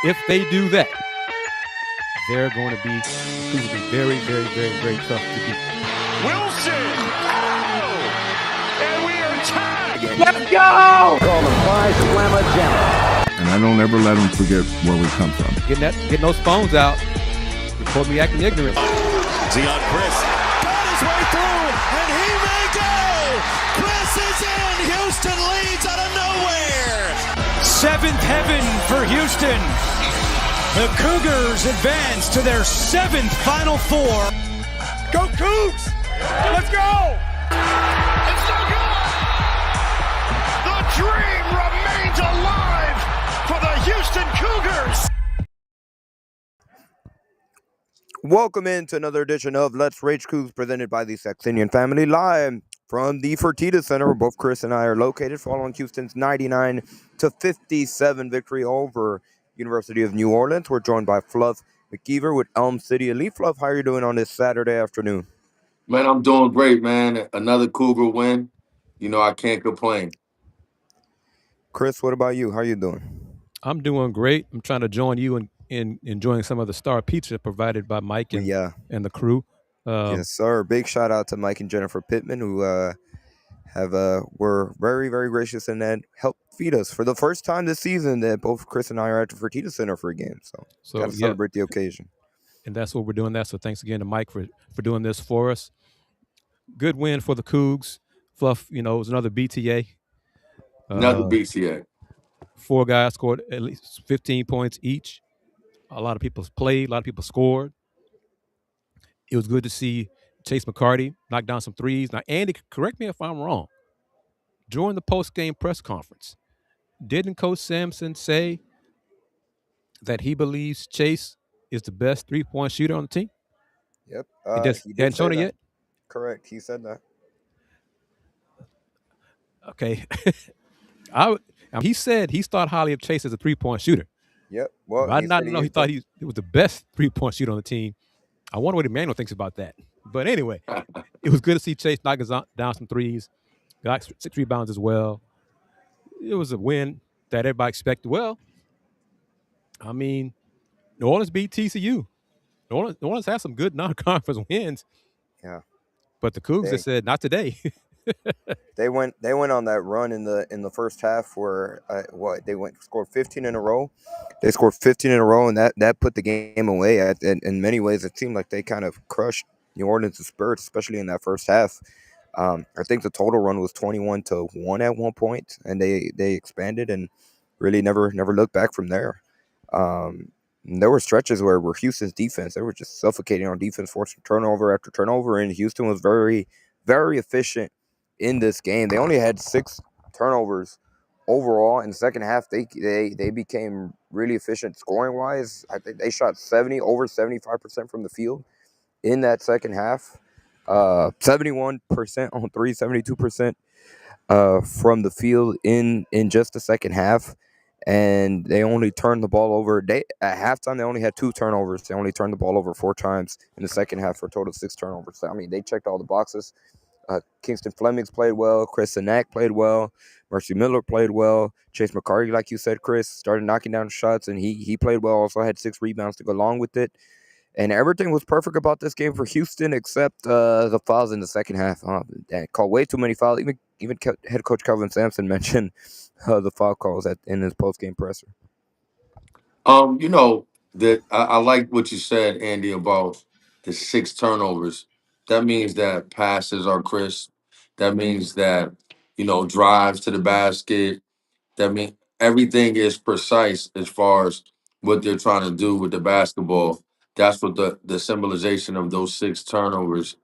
If they do that, they're going to be very, very, very, very tough to beat. Wilson! Oh! And we are tied! Let's go! Golden Flies, Slamma Jamma. And I don't ever let them forget where we come from. Getting those phones out. Report me acting ignorant. Zion Kris got his way through, and he may go! Kris is in! Houston leads out of nowhere! Seventh heaven for Houston. The Cougars advance to their seventh Final Four. Go Cougs! Let's go! It's no good! The dream remains alive for the Houston Cougars! Welcome into another edition of Let's Rage Coogs, presented by the Saxenian Family, live from the Fertitta Center, where both Chris and I are located, following Houston's 99-57 victory over University of New Orleans. We're joined by Fluff, McKiver with Elm City Elite. Fluff, how are you doing on this Saturday afternoon? Man, I'm doing great, man. Another Cougar win. You know, I can't complain. Chris, what about you? How are you doing? I'm doing great. I'm trying to join you in enjoying some of the star pizza provided by Mike and the crew. Yes, sir. Big shout out to Mike and Jennifer Pittman, who were very, very gracious and that helped feed us for the first time this season. That both Chris and I are at the Fertitta Center for a game, so got to celebrate the occasion. And that's what we're doing. So thanks again to Mike for doing this for us. Good win for the Cougs. Fluff, it was another BTA. Another BTA. 4 guys scored at least 15 points each. A lot of people played. A lot of people scored. It was good to see Chase McCarty knock down some threes. Now, Andy, correct me if I'm wrong. During the post-game press conference, didn't Coach Sampson say that he believes Chase is the best three-point shooter on the team? Yep. He hadn't shown it yet? Correct. He said that. Okay. He said he thought highly of Chase as a three-point shooter. Yep. Well, I did not know he thought he was the best three-point shooter on the team. I wonder what Emmanuel thinks about that. But anyway, it was good to see Chase knock down some threes. Got 6 rebounds as well. It was a win that everybody expected. Well, I mean, New Orleans beat TCU. New Orleans had some good non-conference wins. Yeah. But the Cougs have said, not today. They went on that run in the first half where scored 15 in a row. They scored 15 in a row, and that put the game away. In many ways, it seemed like they kind of crushed New Orleans' spirits, especially in that first half. I think the total run was 21-1 at one point, and they expanded and really never looked back from there. There were stretches where Houston's defense, they were just suffocating on defense, forcing turnover after turnover, and Houston was very, very efficient in this game. They only had 6 turnovers overall. In the second half, they became really efficient scoring wise. I think they shot over 75% from the field in that second half. 71% on 3, 72% from the field in just the second half. And they only turned the ball over. At halftime, they only had 2 turnovers. They only turned the ball over 4 times in the second half for a total of 6 turnovers. So, I mean, they checked all the boxes. Kingston Flemings played well. Chris Sanak played well. Mercy Miller played well. Chase McCarty, like you said, Chris, started knocking down shots, and he played well. Also had 6 rebounds to go along with it. And everything was perfect about this game for Houston except the fouls in the second half. Called way too many fouls. Even head coach Kelvin Sampson mentioned the foul calls in his post-game presser. That I like what you said, Andy, about the 6 turnovers. That means that passes are crisp. That means that, drives to the basket. That means everything is precise as far as what they're trying to do with the basketball. That's what the symbolization of those 6 turnovers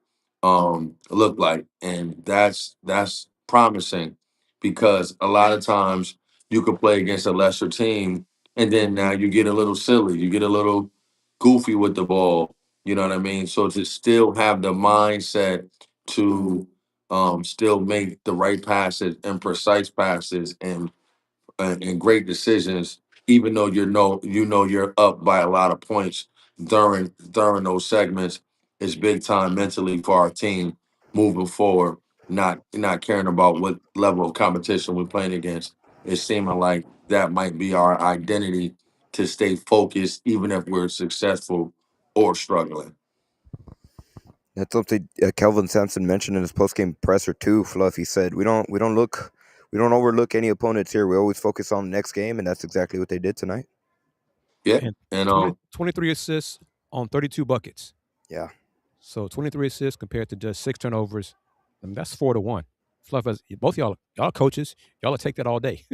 look like. And that's promising, because a lot of times you could play against a lesser team, and then now you get a little silly, you get a little goofy with the ball. You know what I mean? So to still have the mindset to still make the right passes and precise passes and great decisions, even though you're up by a lot of points during those segments, is big time mentally for our team moving forward. Not caring about what level of competition we're playing against. It's seeming like that might be our identity to stay focused, even if we're successful or struggling. That's something Kelvin Sampson mentioned in his postgame presser too. Fluff. He said, "We don't overlook any opponents here. We always focus on the next game," and that's exactly what they did tonight. Yeah, And and 23 assists on 32 buckets. Yeah, So 23 assists compared to just 6 turnovers. I mean, that's 4-1. Fluff, as both y'all coaches, y'all will take that all day.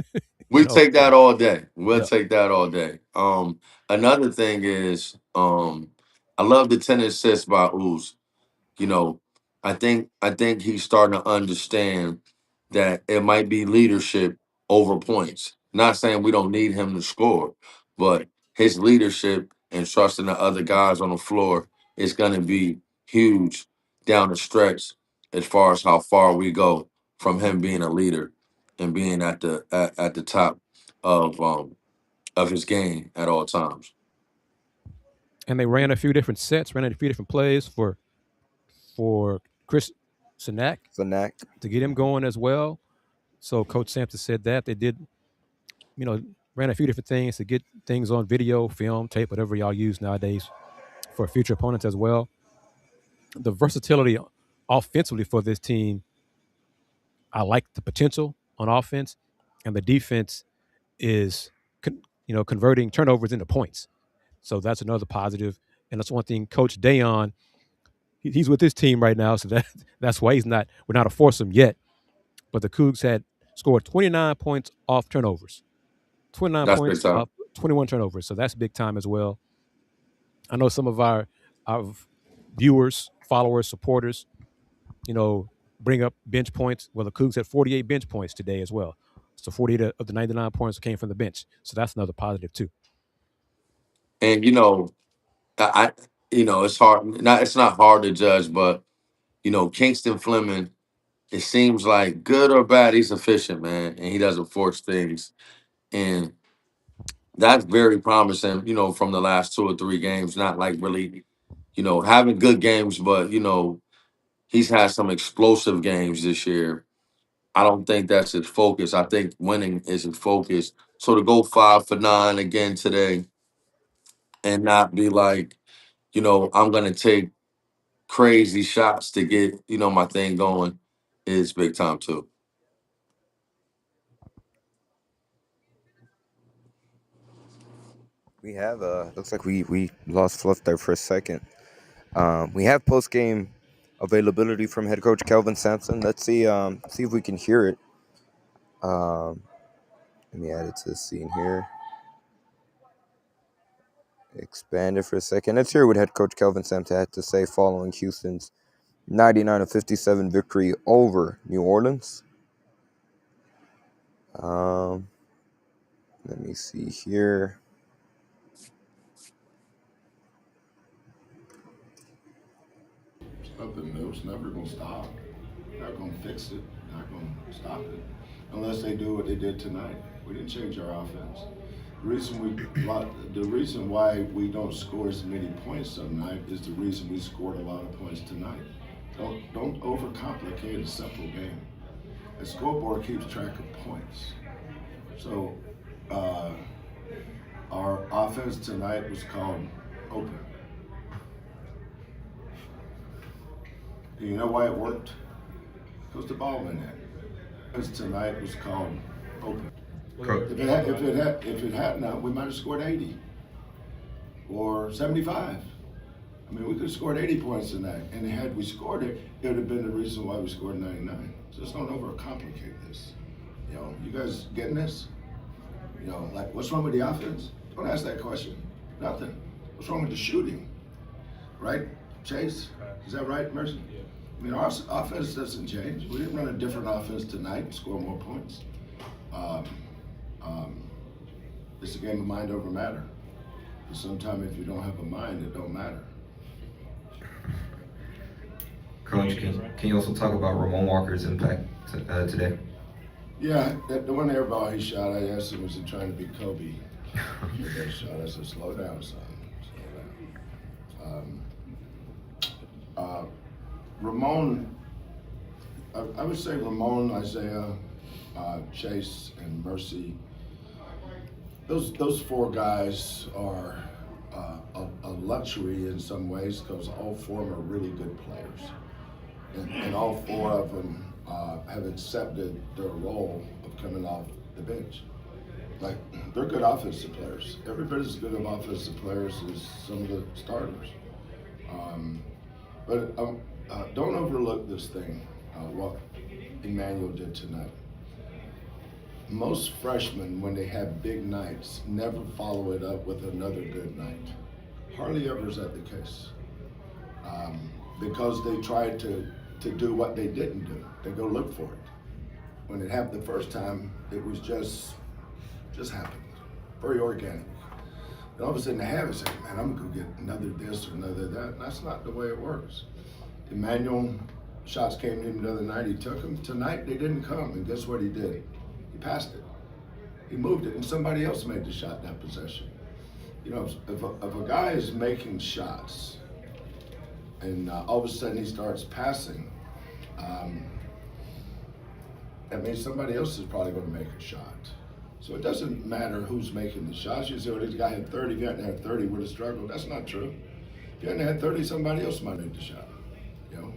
we take that all day. We'll Yeah. take that all day. Another thing is, I love the 10 assists by Ooze. You know, I think he's starting to understand that it might be leadership over points. Not saying we don't need him to score, but his leadership and trusting the other guys on the floor is going to be huge down the stretch as far as how far we go from him being a leader and being at the top of his game at all times. And they ran a few different sets, ran a few different plays for Chris Sinak Zanak. to get him going as well. So Coach Sampson said that they did, ran a few different things to get things on video, film, tape, whatever y'all use nowadays for future opponents as well. The versatility offensively for this team, I like the potential on offense, and the defense is, converting turnovers into points. So that's another positive, and that's one thing. Coach Dayon, he's with his team right now, so that's why we're not a foursome yet. But the Cougs had scored 29 points off turnovers, 29 That's big points time. off 21 turnovers. So that's big time as well. I know some of our viewers, followers, supporters, bring up bench points. Well, the Cougs had 48 bench points today as well. So 48 of the 99 points came from the bench. So that's another positive too. And it's hard. It's not hard to judge, but Kingston Fleming, it seems like good or bad, he's efficient, man, and he doesn't force things, and that's very promising. From the last 2 or 3 games, not like really, having good games, but he's had some explosive games this year. I don't think that's his focus. I think winning is his focus. So to go 5 for 9 again today and not be like, I'm gonna take crazy shots to get, my thing going is big time too. We have looks like we lost Fluff there for a second. We have post game availability from head coach Kelvin Sampson. Let's see if we can hear it. Let me add it to the scene here. Expand it for a second. Let's hear what head coach Kelvin Sampson had to say following Houston's 99-57 victory over New Orleans. Let me see here. Nothing new. It's never going to stop. Not going to fix it. Not going to stop it. Unless they do what they did tonight. We didn't change our offense. The reason why we don't score as many points tonight is the reason we scored a lot of points tonight. Don't overcomplicate a simple game. The scoreboard keeps track of points. So our offense tonight was called open. And you know why it worked? Because the ball went in. Because tonight was called open. If it had not, we might have scored 80 or 75. I mean, we could have scored 80 points tonight, and had we scored it, it would have been the reason why we scored 99. So let's don't overcomplicate this. You guys getting this? Like, what's wrong with the offense? Don't ask that question. Nothing. What's wrong with the shooting? Right, Chase? Is that right, Mercy? I mean, our offense doesn't change. We didn't run a different offense tonight and score more points. It's a game of mind over matter. But sometimes if you don't have a mind, it don't matter. Coach, can you also talk about Ramon Walker's impact today? Yeah, the one air ball he shot, I asked him, was he trying to be Kobe? With that shot, I said, slow down, son. Slow down. Ramon, I would say Ramon, Isaiah, Chase, and Mercy, those four guys are a luxury in some ways because all four of them are really good players, and all four of them have accepted their role of coming off the bench. Like, they're good offensive players. Every bit as good of offensive players as some of the starters. But don't overlook this thing, what Emmanuel did tonight. Most freshmen, when they have big nights, never follow it up with another good night. Hardly ever is that the case. Because they tried to do what they didn't do. They go look for it. When it happened the first time, it was just happened. Very organic. And all of a sudden they have it, say, man, I'm gonna go get another this or another that. And that's not the way it works. Emmanuel, shots came to him the other night, he took them. Tonight they didn't come, and guess what he did? He passed it. He moved it, and somebody else made the shot that possession. You know, if a guy is making shots, and all of a sudden he starts passing, that means somebody else is probably going to make a shot. So it doesn't matter who's making the shots. You say, well, this guy had 30, if he hadn't had 30, would have struggled. That's not true. If he hadn't had 30, somebody else might make the shot. You know?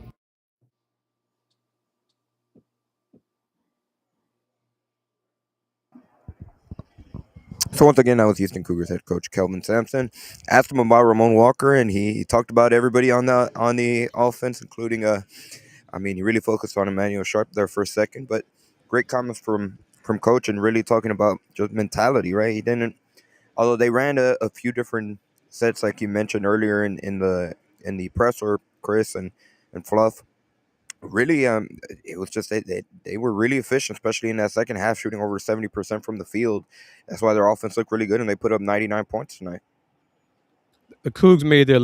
So once again, that was Houston Cougars head coach Kelvin Sampson. Asked him about Ramon Walker, and he talked about everybody on the offense, including he really focused on Emmanuel Sharp there for a second, but great comments from coach, and really talking about just mentality, right? He didn't, although they ran a few different sets like you mentioned earlier in the presser, Kris and Fluff. Really, it was just they were really efficient, especially in that second half, shooting over 70% from the field. That's why their offense looked really good, and they put up 99 points tonight. The Cougs made their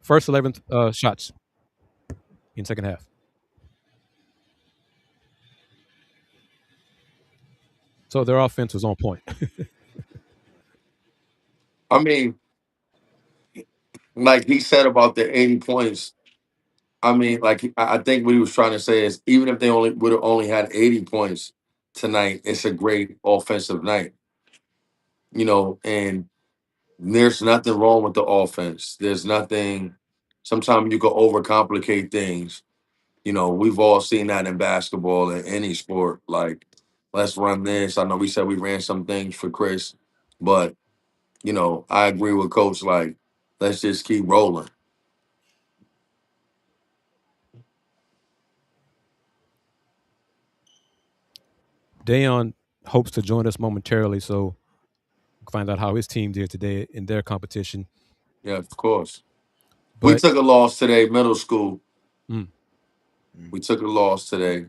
first 11 shots in second half. So their offense was on point. I mean, like he said about the 80 points. I mean, like I think what he was trying to say is even if they only would have only had 80 points tonight, it's a great offensive night. You know, and there's nothing wrong with the offense. There's nothing. Sometimes you can overcomplicate things. You know, we've all seen that in basketball in any sport. Like, let's run this. I know we said we ran some things for Kris, but you know, I agree with Coach. Like, let's just keep rolling. Dayon hopes to join us momentarily, so find out how his team did today in their competition. Yeah, of course. We But took a loss today, middle school. mm, We took a loss today.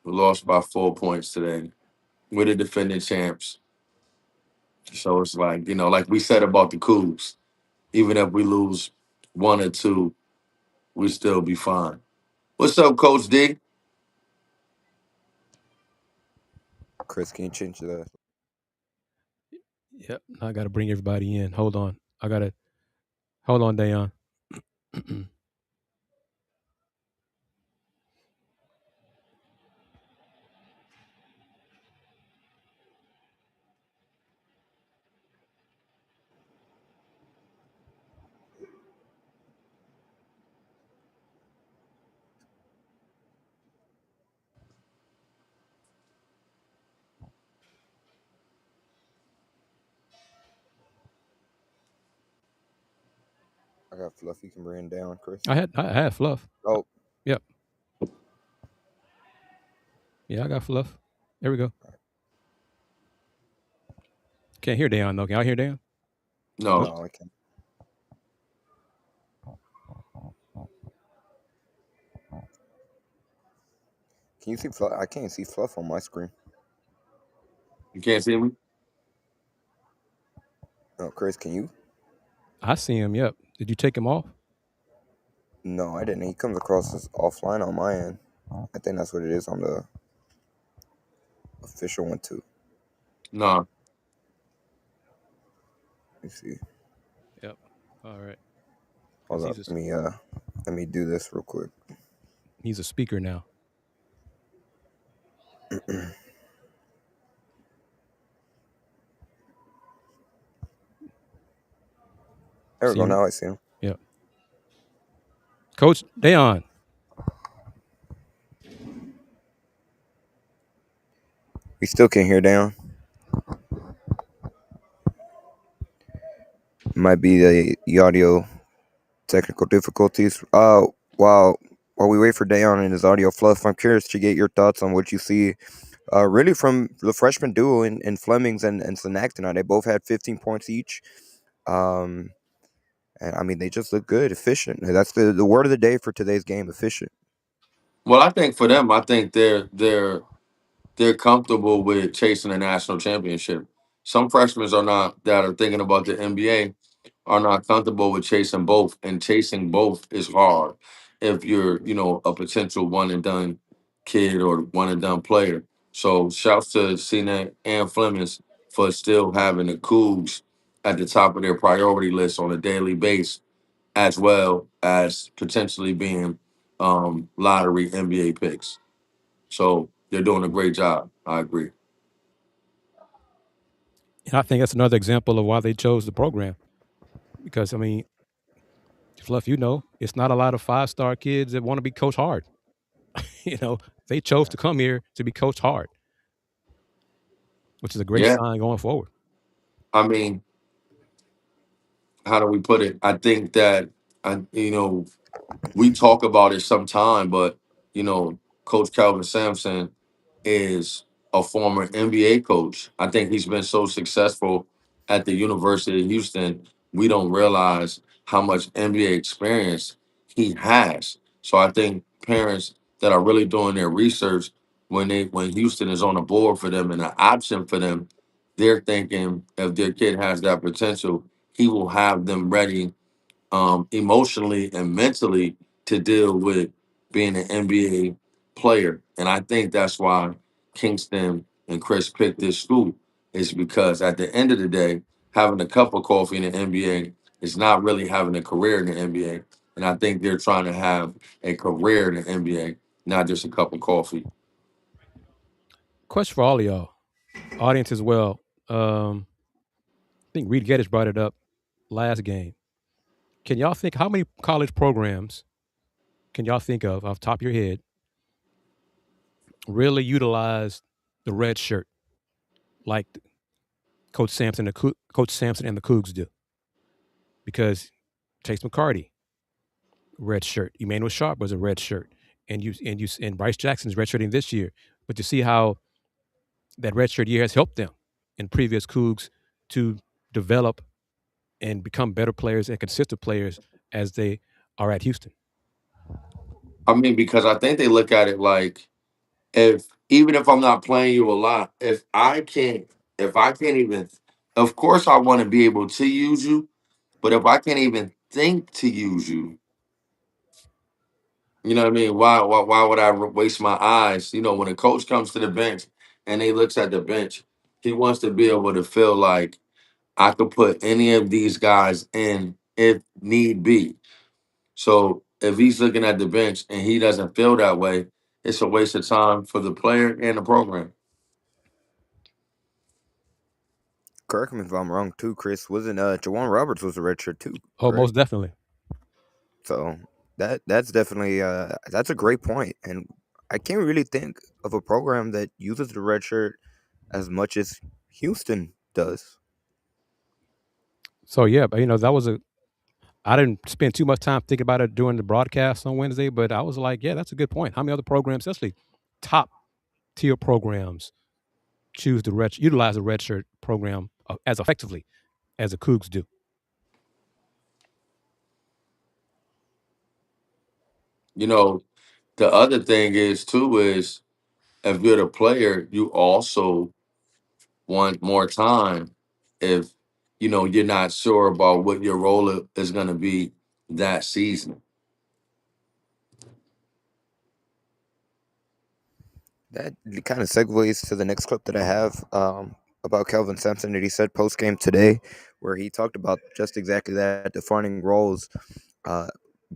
We lost by 4 points today. We're the defending champs. So it's like, you know, like we said about the Cougs, even if we lose one or two, we still be fine. What's up, Coach D? Kris, can you change the? yep, I got to bring everybody in. Hold on, hold on, Dayon. I got Fluff. You can bring him down, Kris. I had Fluff. Oh, Yep. Yeah, I got Fluff. There we go. Can't hear Dayon though. Can y'all hear Dayon? No, no, I can't. Can you see Fluff? I can't see Fluff on my screen. you can't see me? No, Kris, can you? I see him. Yep. Did you take him off? No, I didn't. He comes across as offline on my end. I think that's what it is on the official one too. No. Let me see. Yep. All right. Hold Because up. Let me do this real quick. he's a speaker now. There we See go. him? Now I see him. Yeah. Coach Dayon. We still can't hear down. Might be the audio technical difficulties. While we wait for Dayon and his audio fluff, I'm curious to get your thoughts on what you see, really from the freshman duo in Flemings and Snack tonight. They both had 15 points each. And I mean, they just look good, efficient. That's the word of the day for today's game: efficient. Well, I think for them, I think they're comfortable with chasing a national championship. Some freshmen are not that are thinking about the NBA are not comfortable with chasing both, and chasing both is hard if you're, a potential one and done kid or one and done player. So shouts to CNET and Flemings for still having the Cougs at the top of their priority list on a daily basis, as well as potentially being lottery NBA picks. So they're doing a great job. I agree. And I think that's another example of why they chose the program. Because, I mean, Fluff, it's not a lot of 5-star kids that want to be coached hard. They chose to come here to be coached hard, which is a great Yeah. sign going forward. I mean, how do we put it? I think that, we talk about it sometime, but Coach Calvin Sampson is a former NBA coach. I think he's been so successful at the University of Houston, we don't realize how much NBA experience he has. So I think parents that are really doing their research when Houston is on a board for them and an option for them, they're thinking if their kid has that potential, he will have them ready emotionally and mentally to deal with being an NBA player. And I think that's why Kingston and Chris picked this school, is because at the end of the day, having a cup of coffee in the NBA is not really having a career in the NBA. And I think they're trying to have a career in the NBA, not just a cup of coffee. Question for all of y'all, audience as well. I think Reed Geddes brought it up last game. Can y'all think how many college programs can y'all think of off the top of your head really utilize the red shirt like Coach Sampson and the Cougs do? Because Chase McCarty, red shirt. Emmanuel Sharp was a red shirt, and Bryce Jackson's redshirting this year. But you see how that redshirt year has helped them in previous Cougs to develop and become better players and consistent players as they are at Houston. I mean, because I think they look at it like, if even if I'm not playing you a lot, if I can't even, of course I want to be able to use you, but if I can't even think to use you, you know what I mean? Why would I waste my eyes? When a coach comes to the bench and he looks at the bench, he wants to be able to feel like I could put any of these guys in if need be. So if he's looking at the bench and he doesn't feel that way, it's a waste of time for the player and the program. Correct me if I'm wrong too, Chris. Wasn't Jawan Roberts was a redshirt too? Oh, Correct? most definitely. So that's definitely that's a great point, and I can't really think of a program that uses the red shirt as much as Houston does. So yeah, but that was I didn't spend too much time thinking about it during the broadcast on Wednesday, but I was like, yeah, that's a good point. How many other programs, especially top tier programs, utilize the red shirt program as effectively as the Cougs do? The other thing is too is, if you're the player, you also want more time if you're not sure about what your role is going to be that season. That kind of segues to the next clip that I have about Kelvin Sampson that he said post game today, where he talked about just exactly that, defining roles uh,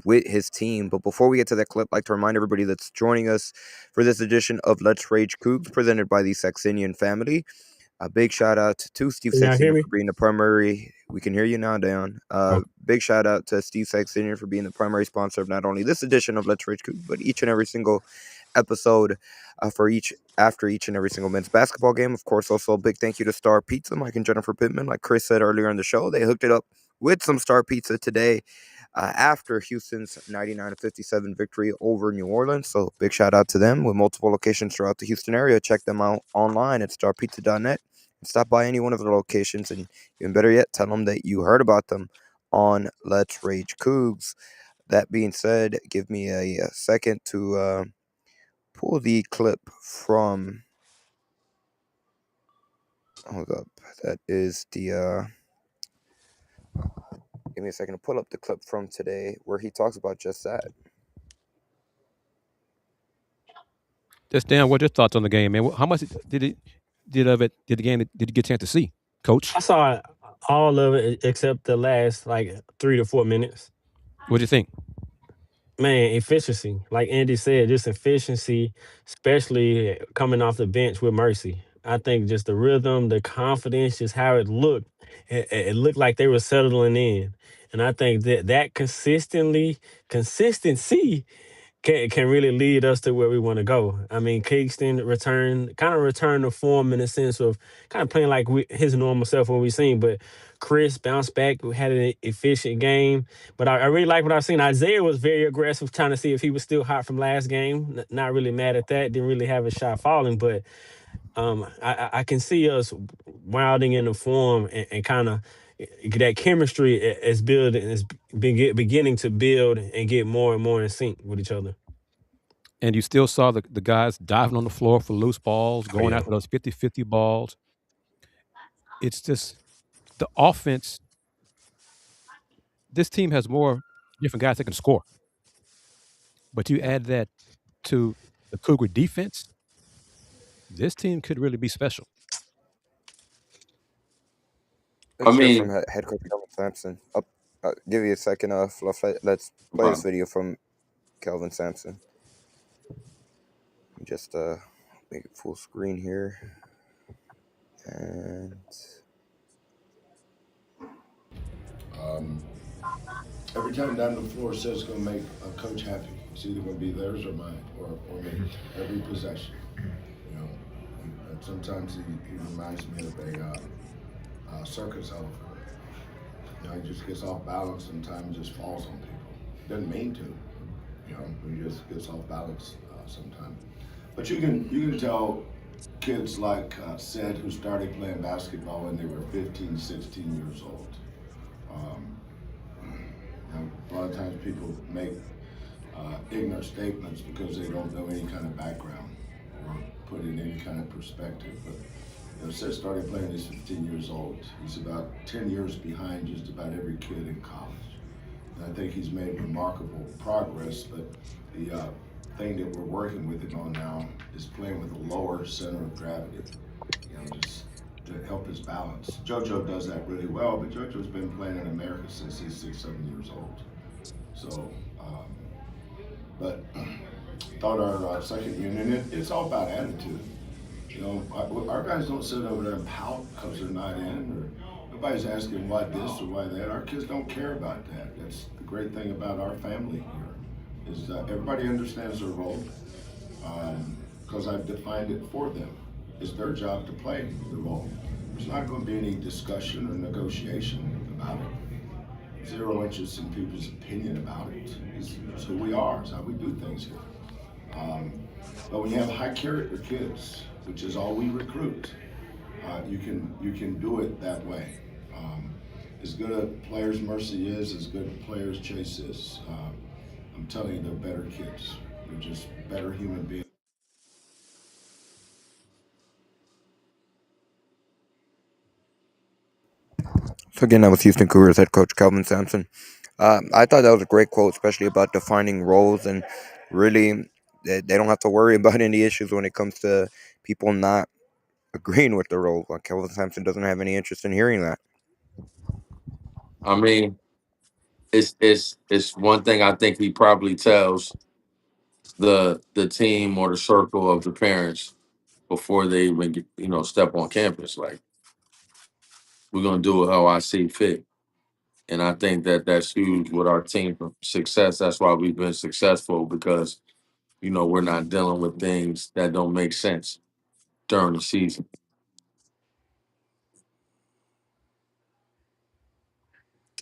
with his team. But before we get to that clip, I'd like to remind everybody that's joining us for this edition of Let's Rage Coogs, presented by the Saxenian Family. A big shout out to Steve Can y'all hear Saxenian me? for being the primary. We can hear you now, Dan. Okay. Big shout out to Steve Saxenian for being the primary sponsor of not only this edition of Let's Rage Coogs, but each and every single episode after each and every single men's basketball game. Of course, also a big thank you to Star Pizza, Mike and Jennifer Pittman. Like Chris said earlier in the show, they hooked it up with some Star Pizza today after Houston's 99-57 victory over New Orleans. So big shout out to them with multiple locations throughout the Houston area. Check them out online at starpizza.net and stop by any one of their locations. And even better yet, tell them that you heard about them on Let's Rage Coogs. That being said, give me a second to pull the clip from. Hold up. That is the. Give me a second to pull up the clip from today where he talks about just that. Just Dan, what your thoughts on the game, man? How much did the game did you get a chance to see, Coach? I saw all of it except the last like 3 to 4 minutes. What do you think? Man, efficiency. Like Andy said, just efficiency, especially coming off the bench with Mercy. I think just the rhythm, the confidence, just how it looked. It looked like they were settling in. And I think that consistency can really lead us to where we want to go. I mean, Kingston kind of returned to form in the sense of kind of playing like his normal self when we seen, but Chris bounced back, had an efficient game. But I really like what I've seen. Isaiah was very aggressive, trying to see if he was still hot from last game. Not really mad at that. Didn't really have a shot falling, but I can see us wilding into form and kind of that chemistry is building, is beginning to build and get more and more in sync with each other. And you still saw the guys diving on the floor for loose balls, going yeah. after those 50-50 balls. It's just the offense. This team has more different guys that can score. But you add that to the Cougar defense, this team could really be special. Let's hear from mean, head coach Kelvin Sampson. Give you a second, Fluff. Let's play this video from Kelvin Sampson. Just make it full screen here. And every time down the floor says it's going to make a coach happy. It's either going to be theirs or mine, or me. Every possession. You know, and sometimes he reminds me of a circus elephant. You know, he just gets off balance sometimes, just falls on people. Doesn't mean to. You know, he just gets off balance sometimes. But you can tell kids like Sid, who started playing basketball when they were 15, 16 years old. A lot of times people make ignorant statements because they don't know any kind of background or put in any kind of perspective. But Sid started playing when he's 15 years old. He's about 10 years behind just about every kid in college. And I think he's made remarkable progress, but the thing that we're working with him on now is playing with a lower center of gravity, just to help his balance. JoJo does that really well, but JoJo's been playing in America since he's 6, 7 years old. So, but thought our second unit, it's all about attitude. You know, our guys don't sit over there and pout because they're not in, or nobody's asking why this or why that. Our kids don't care about that. That's the great thing about our family here, is that everybody understands their role, because I've defined it for them. It's their job to play the role. There's not going to be any discussion or negotiation about it. Zero interest in people's opinion about it. It's who we are. It's how we do things here. But when you have high character kids, which is all we recruit, you can do it that way. As good a players Mercy is, as good a players Chase is, I'm telling you, they're better kids. They're just better human beings. so again, that was Houston Cougars head coach Kelvin Sampson. I thought that was a great quote, especially about defining roles, and really they don't have to worry about any issues when it comes to people not agreeing with the role. Like Kelvin Sampson doesn't have any interest in hearing that. I mean, it's one thing I think he probably tells the team or the circle of the parents. before they even get, step on campus. Like, we're gonna do it how I see fit. And I think that that's huge with our team for success. That's why we've been successful because, we're not dealing with things that don't make sense during the season.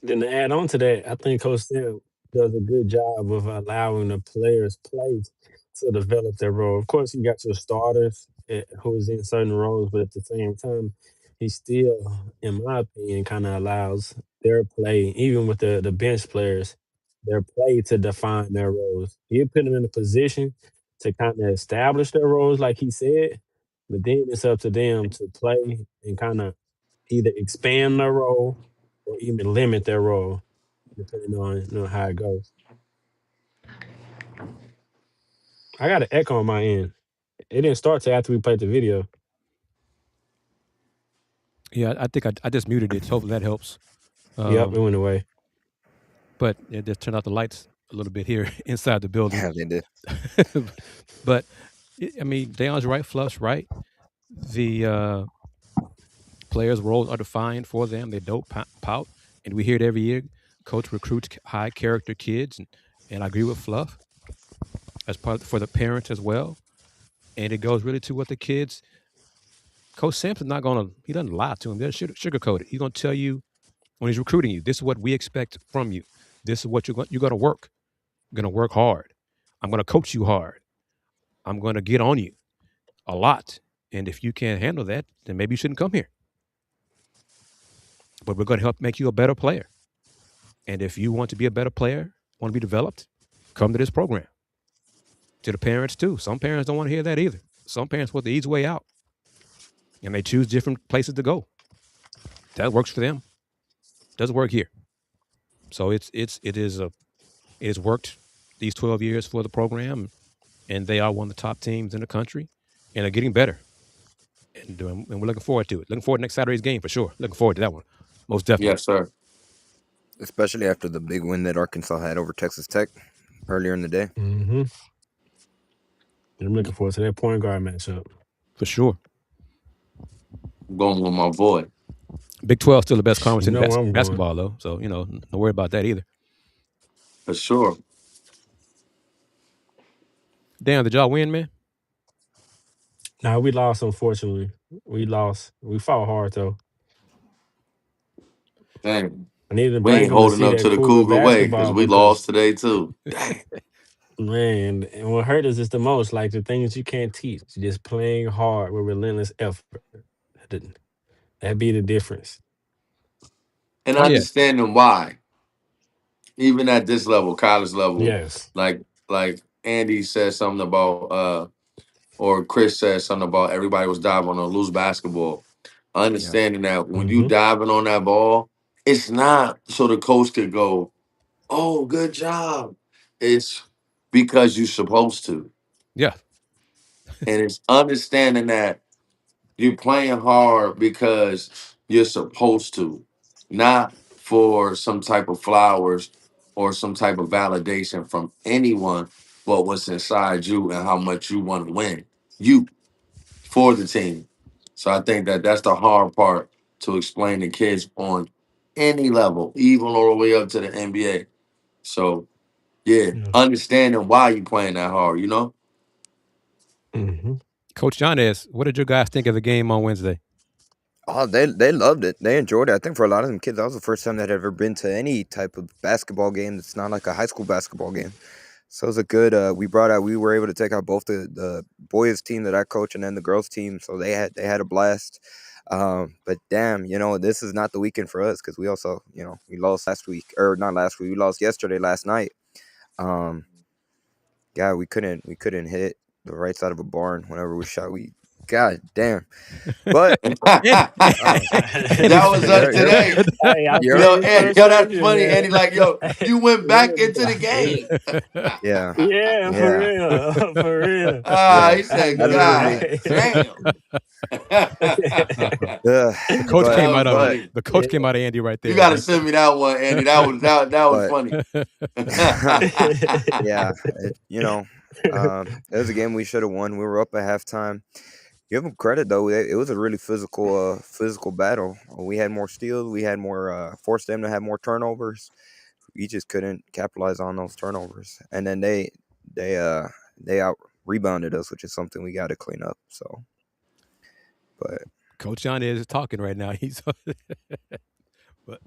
Then to add on to that, I think Coach Sam does a good job of allowing the players play to develop their role. Of course, you got your starters who's in certain roles, but at the same time, he still, in my opinion, kind of allows their play, even with the bench players, their play to define their roles. He'll put them in a position to kind of establish their roles, like he said, but then it's up to them to play and kind of either expand their role or even limit their role, depending on how it goes. I got an echo on my end. It didn't start till after we played the video. Yeah, I think I just muted it. So hopefully that helps. Yep, it went away. But it just turned out the lights a little bit here inside the building. Yeah, they did. But I mean, Dayon's right, Fluff's right. The players' roles are defined for them. They don't pout, and we hear it every year. Coach recruits high character kids, and I agree with Fluff. As part for the parents as well, and it goes really to what the kids. Coach Sampson's not gonna. He doesn't lie to them. They're sugarcoat it. He's gonna tell you when he's recruiting you. This is what we expect from you. This is what you're gonna work. You're gonna work hard. I'm gonna coach you hard. I'm gonna get on you a lot. And if you can't handle that, then maybe you shouldn't come here. But we're gonna help make you a better player. And if you want to be a better player, want to be developed, come to this program. To the parents too. Some parents don't want to hear that either. Some parents want the easy way out, and they choose different places to go. That works for them. Doesn't work here. So it has worked these 12 years for the program, and they are one of the top teams in the country, and they're getting better. And we're looking forward to it. Looking forward to next Saturday's game for sure. Looking forward to that one, most definitely. Yes, sir. Especially after the big win that Arkansas had over Texas Tech earlier in the day. Mm-hmm. I'm looking forward to that point guard matchup. For sure. I'm going with my boy. Big 12 still the best conference You in know where I'm basketball, though. So, don't worry about that either. For sure. Damn, did y'all win, man? Nah, we lost, unfortunately. We lost. We fought hard, though. Dang. I needed to We bring ain't them to holding see up that to the Cougar Cougar way because basketball we lost today, too. Dang. Man, and what hurt us is the most, like the things you can't teach. Just playing hard with relentless effort. That'd be the difference. And understanding why. Even at this level, college level, Yes. like Andy said something about or Chris said something about everybody was diving on loose basketball. Understanding that when you diving on that ball, it's not so the coach could go, "Oh, good job." It's because you're supposed to. Yeah. And it's understanding that you're playing hard because you're supposed to, not for some type of flowers or some type of validation from anyone, but what's inside you and how much you want to win. You for the team. So I think that that's the hard part to explain to kids on any level, even all the way up to the NBA. So yeah, understanding why you playing that hard, Mm-hmm. Coach Yanez, what did you guys think of the game on Wednesday? Oh, they loved it. They enjoyed it. I think for a lot of them kids, that was the first time they'd ever been to any type of basketball game that's not like a high school basketball game. So it was a good. We were able to take out both the boys team that I coach and then the girls team. So they had a blast. But damn, this is not the weekend for us because we also, we lost last week or not last week. We lost yesterday, last night. Yeah, we couldn't hit the right side of a barn whenever we shot. God damn. But that was us today. That's funny, Andy. Like, you went back into the game. Yeah. For real. He said, God damn. The coach came out of the coach came out of Andy right there. You gotta send me that one, Andy. That was funny. Yeah, it was a game we should have won. We were up at halftime. give them credit though. It was a really physical battle. We had more steals. We had more forced them to have more turnovers. We just couldn't capitalize on those turnovers, and then they out rebounded us, which is something we got to clean up. So, but Coach Yanez is talking right now. He's but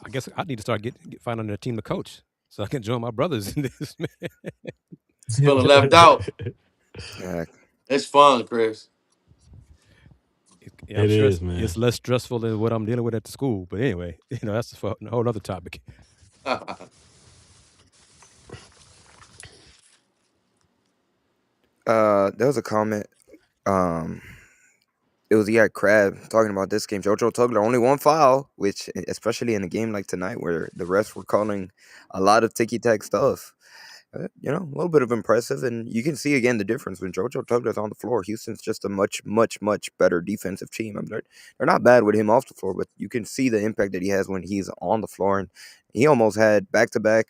I guess I need to start finding a team to coach so I can join my brothers in this. Feeling left out. uh, It's fun, Chris. Yeah, I'm It sure is, man. it's less stressful than what I'm dealing with at the school. But anyway, that's a whole other topic. there was a comment. It was Crab talking about this game. JoJo Tugler only one foul, which especially in a game like tonight where the refs were calling a lot of ticky tack stuff. A little bit of impressive, and you can see again the difference when JoJo Tugler's on the floor. Houston's just a much, much, much better defensive team. I mean, they're not bad with him off the floor, but you can see the impact that he has when he's on the floor. And he almost had back-to-back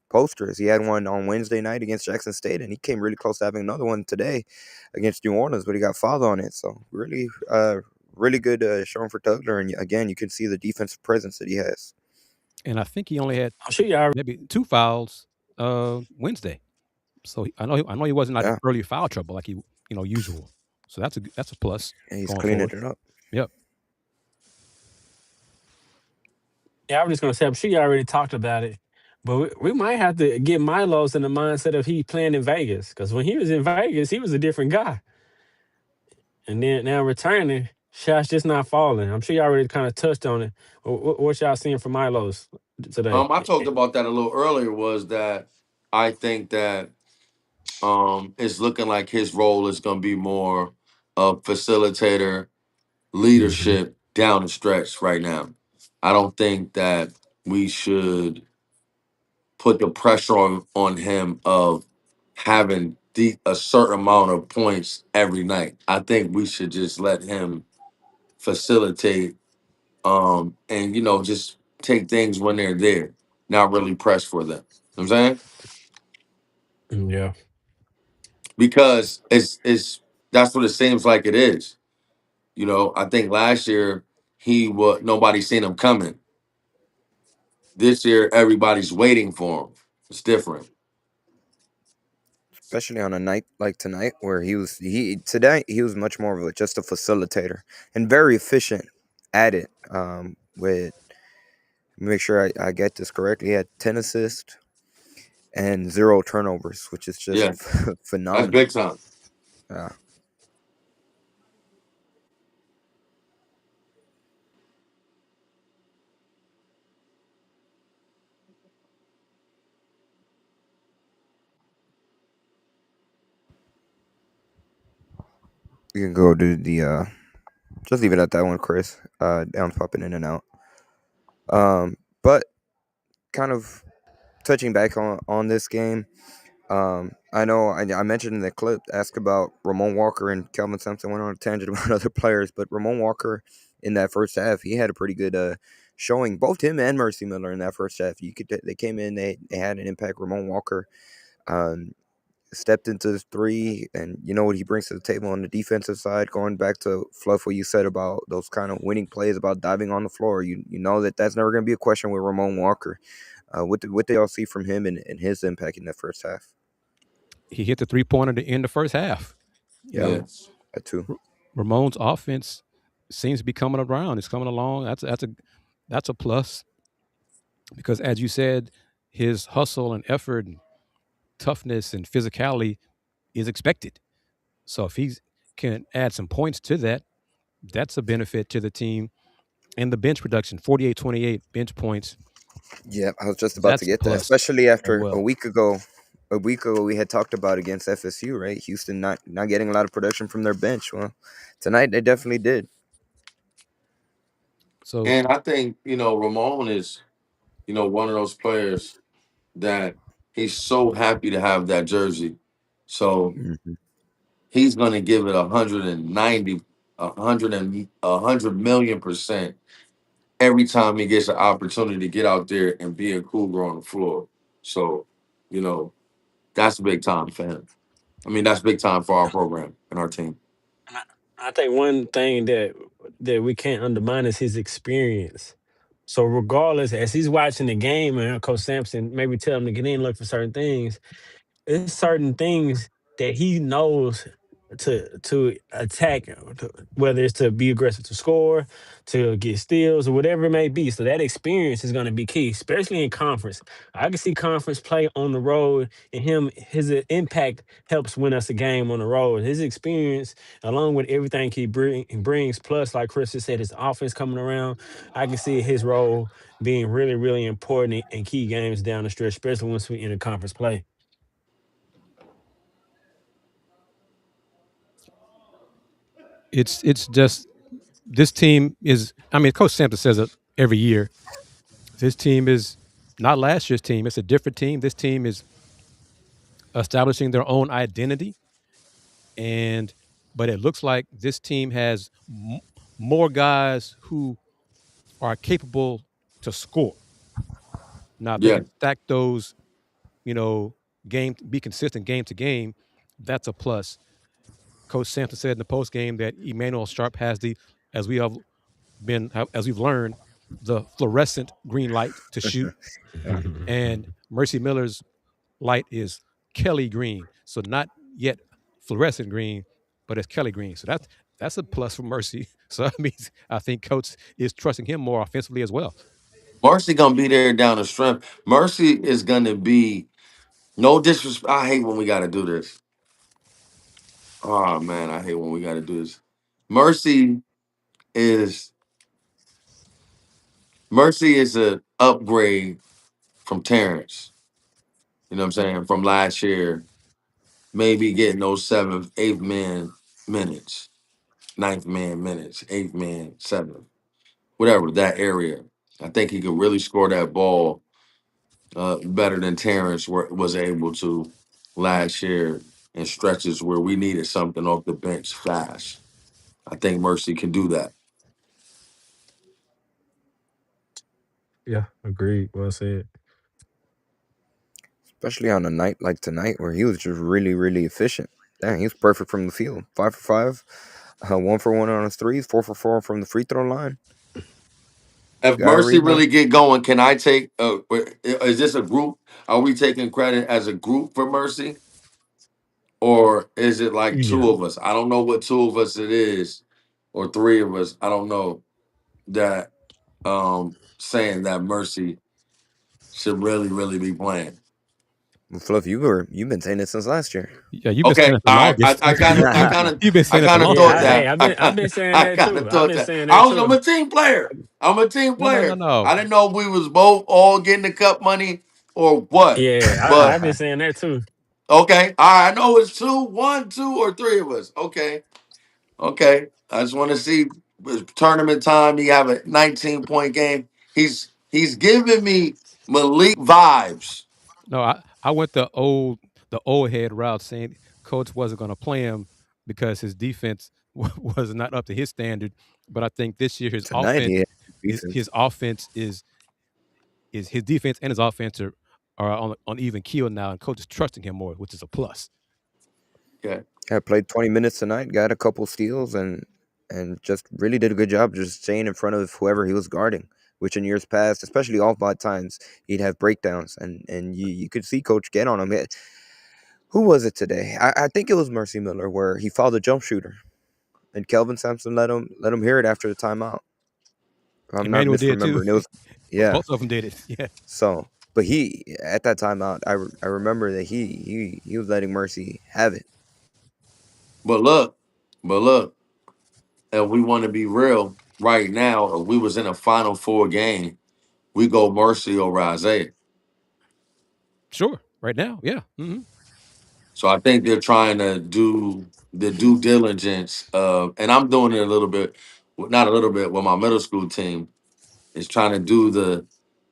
posters. He had one on Wednesday night against Jackson State, and he came really close to having another one today against New Orleans, but he got fouled on it. So really, really good showing for Tugler. And again, you can see the defensive presence that he has. And I think he only had I'm sure y'all. maybe 2 fouls Wednesday. So I know he wasn't like Yeah, early foul trouble like usual. So that's a plus and he's going cleaning forward. it up. Yep. Yeah, I was just gonna say, I'm sure you already talked about it, but we might have to get Milos in the mindset of he playing in Vegas, because when he was in Vegas, he was a different guy, and then now returning, shots just not falling. I'm sure you already kind of touched on it. What y'all seeing from Milos today? I talked about that a little earlier. Was that I think that it's looking like his role is going to be more of facilitator, Hmm. leadership down the stretch right now. I don't think that we should put the pressure on him of having a certain amount of points every night. I think we should just let him facilitate and just take things when they're there, not really press for them. You know what I'm saying? Yeah. Because it's that's what it seems like it is. I think last year nobody seen him coming. This year everybody's waiting for him. It's different. Especially on a night like tonight where he was much more of just a facilitator and very efficient at it. With make sure I get this correctly, he had 10 assists and 0 turnovers, which is just Yeah, that's phenomenal. big time. Yeah, you can go to the just leave it at that one, Chris. Down popping in and out. But kind of touching back on this game. I know I mentioned in the clip, asked about Ramon Walker and Kelvin Sampson, went on a tangent about other players, but Ramon Walker in that first half, he had a pretty good showing. Both him and Mercy Miller in that first half. They came in, they had an impact. Ramon Walker um, stepped into the three, and you know what he brings to the table on the defensive side. Going back to Fluff, what you said about those kind of winning plays, about diving on the floor, you know that's never going to be a question with Ramon Walker. What did y'all see from him and his impact in that first half? He hit the 3-pointer to end the first half. Yeah, Yeah. that too. Ramon's offense seems to be coming around. It's coming along. That's a plus because, as you said, his hustle and effort and toughness and physicality is expected. So if he can add some points to that, that's a benefit to the team. And the bench production, 48-28 bench points, Yeah, I was just about to that's a get that, plus especially as after a well. week ago. A week ago, we had talked about against FSU, right? Houston not getting a lot of production from their bench. Well, tonight they definitely did. So And I think, Ramon is, one of those players that he's so happy to have that jersey. So Hmm. he's gonna give it 190, 100 million% every time he gets an opportunity to get out there and be a Cougar on the floor. So, you know, that's big time for him. I mean, that's big time for our program and our team. And I think one thing that we can't undermine is his experience. So regardless, as he's watching the game, and Coach Sampson maybe tell him to get in, look for certain things, it's certain things that he knows to attack, whether it's to be aggressive to score, to get steals, or whatever it may be. So that experience is going to be key, especially in conference. I can see conference play on the road, and his impact helps win us a game on the road. His experience, along with everything he brings, plus like Chris just said, his offense coming around. I can see his role being really, really important in key games down the stretch, especially once we enter conference play. It's just this team is. I mean, Coach Sampson says it every year. This team is not last year's team. It's a different team. This team is establishing their own identity, and but it looks like this team has more guys who are capable to score. Now, if they Yeah. can stack those, game, be consistent game to game, that's a plus. Coach Sampson said in the post game that Emmanuel Sharp has as we have as we've learned, the fluorescent green light to shoot, and Mercy Miller's light is Kelly green. So not yet fluorescent green, but it's Kelly green. So that's a plus for Mercy. So that means I think Coach is trusting him more offensively as well. Mercy gonna be there down the strength. Mercy is gonna be no disrespect. I hate when we gotta do this. Oh man, I hate when we gotta do this. Mercy is Mercy is a upgrade from Terrence. You know what I'm saying? From last year, maybe getting those seventh, eighth man minutes, ninth man minutes, eighth man, seventh, whatever that area. I think he could really score that ball better than Terrence was able to last year in stretches where we needed something off the bench fast. I think Mercy can do that. Yeah, agreed. Well said. Especially on a night like tonight where he was just really, really efficient. Dang, he was perfect from the field. 5 for 5, 1 for 1 on his threes, 4 for 4 from the free throw line. If Gotta Mercy rebound. really get going, can I take? Is this a group? Are we taking credit as a group for Mercy, or is it like Yeah. two of us? I don't know what two of us it is, or three of us. I don't know that saying that Mercy should really, really be playing. Well, Fluff, you've been saying it since last year. Yeah, you've been saying Okay, it the all right. longest. I You've been saying it the kind of longest. thought Yeah, hey, that. I've been saying I that kind of too. I've thought been that. saying that I'm too. a team player. I'm a team No, no, no, player. no. I didn't know if we was both all getting the cup money or what. Yeah, But I've been saying that too. okay, all right. I know it's two, one, two, or three of us. Okay, okay. I just want to see tournament time. You have a 19-point game. He's giving me Malik vibes. No, I went the old head route, saying coach wasn't going to play him because his defense was not up to his standard. But I think this year his Tonight offense he had his, defense. his offense is his defense and his offense are on even keel now, and coach is trusting him more, which is a plus. Okay. Yeah, played 20 minutes tonight, got a couple steals, and just really did a good job just staying in front of whoever he was guarding. Which in years past, especially off by times, he'd have breakdowns, and you could see Coach get on him. Who was it today? I think it was Mercy Miller where he fouled a jump shooter, and Kelvin Sampson let him hear it after the timeout. If I'm not Emmanuel did too. misremembering. It was yeah. Both of them did it. Yeah. So, but he at that timeout, I remember that he was letting Mercy have it. But look, if we want to be real right now, if we was in a Final Four game, we go Mercy over Isaiah. Sure. Right now, yeah. So I think they're trying to do the due diligence of, and I'm doing it a little bit, not a little bit, with my middle school team is trying to do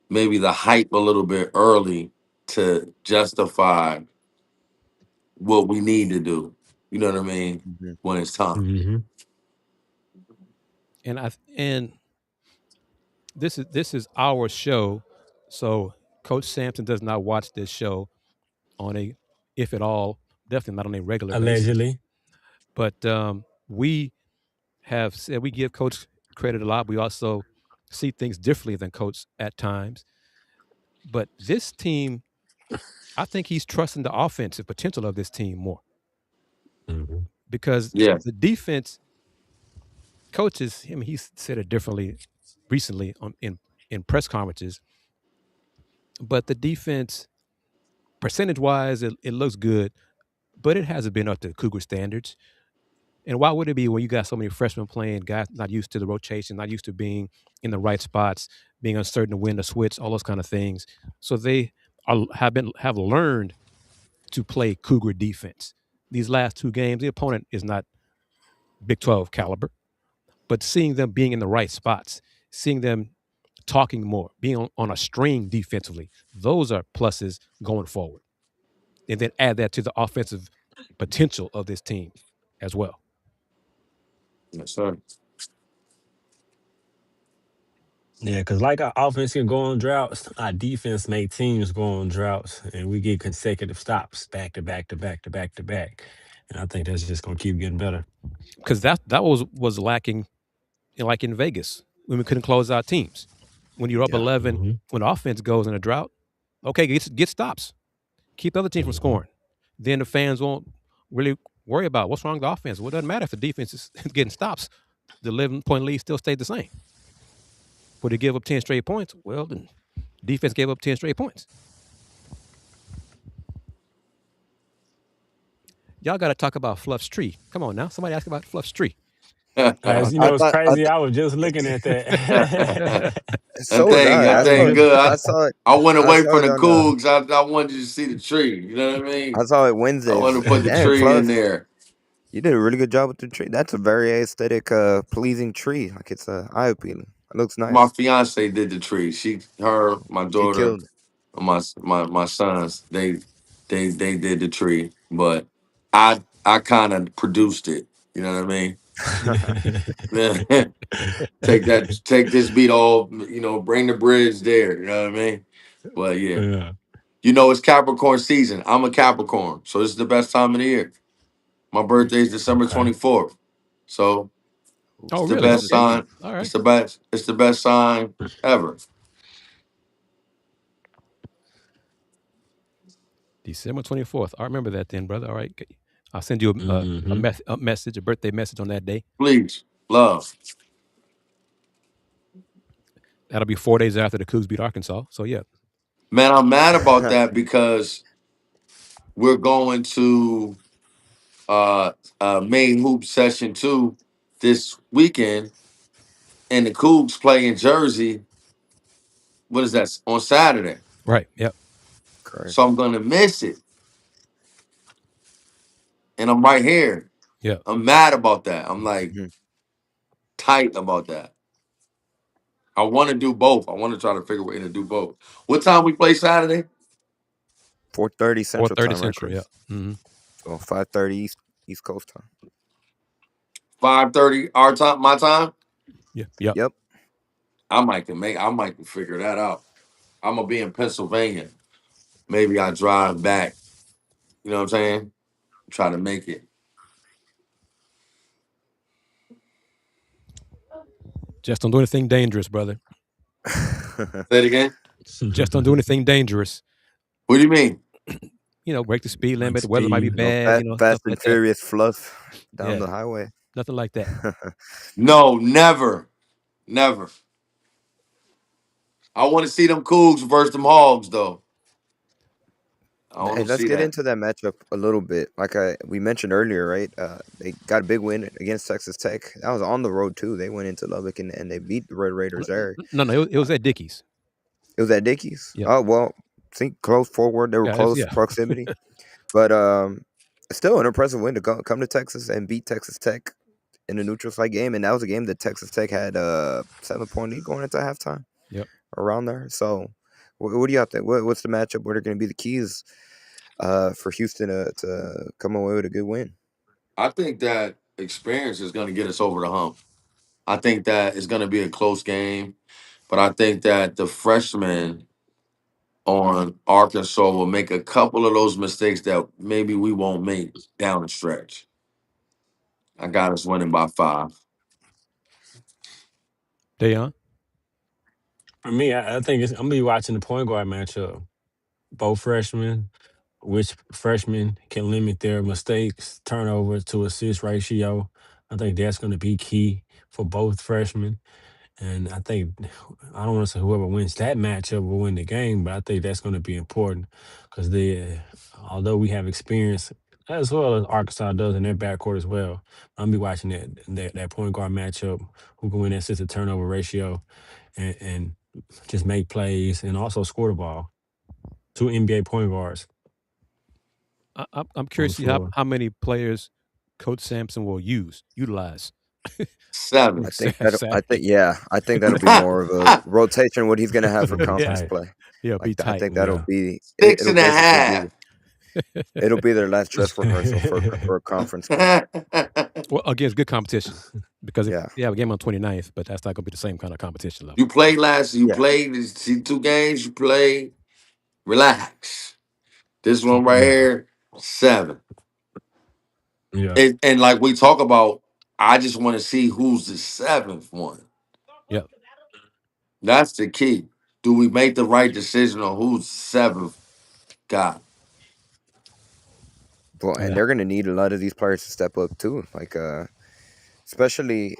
maybe the hype a little bit early to justify what we need to do. You know what I mean? Mhm. When it's time. Hmm. And this is our show, so Coach Sampson does not watch this show on a, if at all, definitely not on a regular basis. Allegedly. But we have said we give Coach credit a lot. We also see things differently than Coach at times. But this team, I think he's trusting the offensive potential of this team more Mhm. because Yeah. the defense coaches. I mean, he's said it differently recently in press conferences. But the defense, percentage wise, it looks good, but it hasn't been up to Cougar standards. And why would it be when you got so many freshmen playing, guys not used to the rotation, not used to being in the right spots, being uncertain to when to switch, all those kind of things. So they have learned to play Cougar defense. These last two games, the opponent is not Big 12 caliber, but seeing them being in the right spots, seeing them talking more, being on a string defensively, those are pluses going forward. And then add that to the offensive potential of this team as well. Yes, sir. Yeah, because like our offense can go on droughts, our defense make teams go on droughts, and we get consecutive stops back to back to back to back to back. And I think that's just gonna keep getting better. Because that was lacking, like in Vegas when we couldn't close out teams. When you're up Yeah. 11, Hmm. when the offense goes in a drought, okay, get stops, keep the other team from Hmm. scoring. Then the fans won't really worry about what's wrong with the offense. Well, it doesn't matter if the defense is getting stops. The 11-point lead still stayed the same. Would they give up 10 straight points? Well, then defense gave up 10 straight points. Y'all got to talk about Fluff's tree. Come on now. Somebody ask about Fluff's tree. As you I know, it's thought crazy. I was just looking at that. so was I. That I saw thing it. good. I saw it. I went I away saw from it the on. Cougs. I wanted you to see the tree. You know what I mean? I saw it I Wednesdays. wanted to put the Damn, tree in Fluff, there. you did a really good job with the tree. That's a very aesthetic, pleasing tree. Like it's eye appealing. It looks My nice. fiance did the tree. Her, my She daughter, killed it. my sons. They did the tree, but I kind of produced it. You know what I mean? Take this beat off. Bring the bridge there. You know what I mean? But yeah, Yeah. it's Capricorn season. I'm a Capricorn, so this is the best time of the year. My birthday is December Okay. 24th, so Oh, it's the really? best Okay. sign. All It's right. the best. It's the best sign ever. December 24th. I remember that then, brother. All right. I'll send you Hmm. a message, a birthday message on that day. Please, love. That'll be 4 days after the Cougs beat Arkansas. So, yeah. Man, I'm mad about that because we're going to main hoop session 2 this weekend, and the Cougs play in Jersey. What is that? On Saturday. Right. Yep. Correct. So I'm gonna miss it. And I'm right here. Yep. I'm mad about that. I'm like Mhm. tight about that. I want to do both. I want to try to figure a way to do both. What time we play Saturday? 4:30 Central 4:30 Time, right, Central. Chris? Yep. Mm-hmm. So 5:30 East Coast time. 5:30 our time, my time. Yeah. Yep. Yep. I might can figure that out. I'm gonna be in Pennsylvania. Maybe I drive back. You know what I'm saying? Try to make it. Just don't do anything dangerous, brother. Say it again. Just don't do anything dangerous. What do you mean? Break the speed Like limit. The weather might be speed. No bad. Stuff Fast and like that. Furious fluff down Yeah. the highway. Nothing like that. No, never. Never. I want to see them Cougs versus them Hogs, though. I want Hey, to let's see get that. into that matchup a little bit. Like we mentioned earlier, right? They got a big win against Texas Tech. That was on the road too. They went into Lubbock and they beat the Red Raiders there. No. It was at Dickies. It was at Dickies. Yep. Oh well, think close forward. They were Yeah. close Yeah. proximity, but still an impressive win to come to Texas and beat Texas Tech in a neutral site game. And that was a game that Texas Tech had 7-point lead going into halftime. Yep. Around there. So, what do you have to? What's the matchup? What are going to be the keys for Houston to come away with a good win? I think that experience is going to get us over the hump. I think that it's going to be a close game, but I think that the freshmen on Arkansas will make a couple of those mistakes that maybe we won't make down the stretch. I got us winning by 5. Dayon? For me, I think I'm gonna be watching the point guard matchup. Both freshmen, which freshmen can limit their mistakes, turnover to assist ratio. I think that's going to be key for both freshmen. And I think I don't want to say whoever wins that matchup will win the game, but I think that's going to be important because although we have experience as well as Arkansas does in their backcourt as well, I'm be watching that point guard matchup, who can win that assist to turnover ratio, and just make plays and also score the ball. Two NBA point guards I'm on curious the to see how, floor. how many players Coach Sampson will utilize. 7. I think Saturday. yeah, I think that'll be more of a rotation. What he's gonna have for It'll be conference Yeah, tight. play. yeah, Like be I tight. think that'll Yeah. be Six it'll and a basically half. be it'll be their last dress rehearsal for a conference play. Well, against good competition, because if Yeah, you have a game on 29th, but that's not going to be the same kind of competition level. You played you yeah. played these 2 games, you played, relax. This one right Yeah. here, 7. Yeah. And like we talk about, I just want to see who's the 7th one. Yeah, That's the key. Do we make the right decision on who's the 7th guy? Well, and yeah. they're gonna need a lot of these players to step up too. Like especially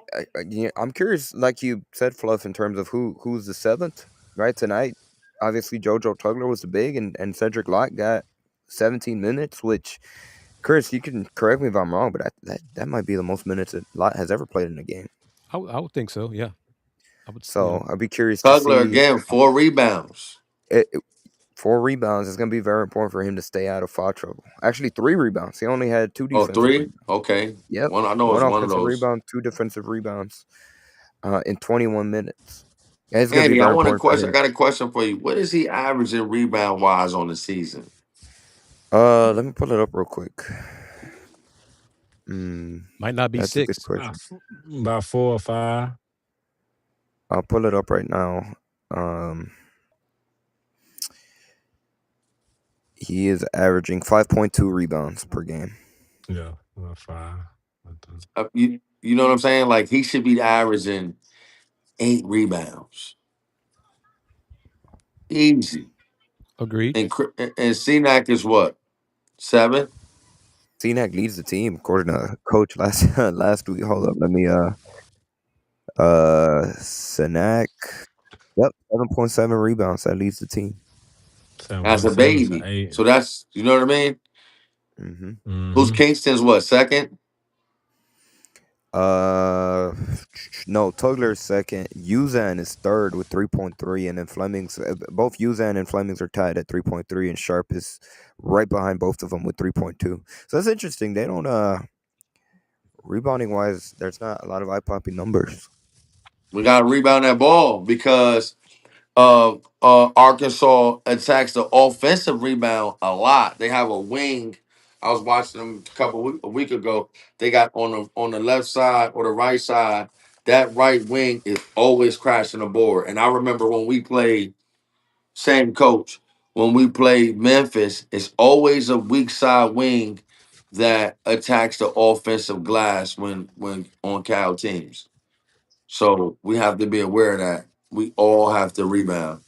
I'm curious, like you said, Fluff, in terms of who's the seventh. Right tonight, obviously JoJo Tugler was the big, and Cedric Lott got 17 minutes, which Chris, you can correct me if I'm wrong, but that might be the most minutes that Lott has ever played in a game. I would think so. Yeah, I would. So I'd be curious to Tugler see again, 4 rebounds. it, 4 rebounds. It's going to be very important for him to stay out of foul trouble. Actually, 3 rebounds. He only had 2 defensive 3? rebounds. Okay. Yep, One, I know one it's one of offensive those. rebound, 2 defensive rebounds in 21 minutes. Yeah, it's going to be Andy, I very want a important for question. I him. got a question for you. What is he averaging rebound wise on the season? Let me pull it up real quick. Might not be That's a good 6. question. About 4 or 5. I'll pull it up right now. Um, he is averaging 5.2 rebounds per game. Yeah, about 5. You know what I'm saying? Like he should be averaging 8 rebounds, easy. Agreed. And CNAC is what, 7? CNAC leads the team according to coach last last week. Hold up, let me Sanak. Yep, 7.7 rebounds. That leads the team. As a 7.7 to baby. 8. So that's, you know what I mean. hmm Who's Mm-hmm. Kingston's what, 2nd? Uh, no, Tugler is second. Uzan is third with 3.3, and then Fleming's both Uzan and Fleming's are tied at 3.3, and Sharp is right behind both of them with 3.2. So that's interesting. They don't rebounding wise. There's not a lot of eye popping numbers. We got to rebound that ball because Arkansas attacks the offensive rebound a lot. They have a wing. I was watching them a week ago. They got on the left side or the right side. That right wing is always crashing the board. And I remember when we played, same coach, when we played Memphis, it's always a weak side wing that attacks the offensive glass when on Cal teams. So we have to be aware of that. We all have to rebound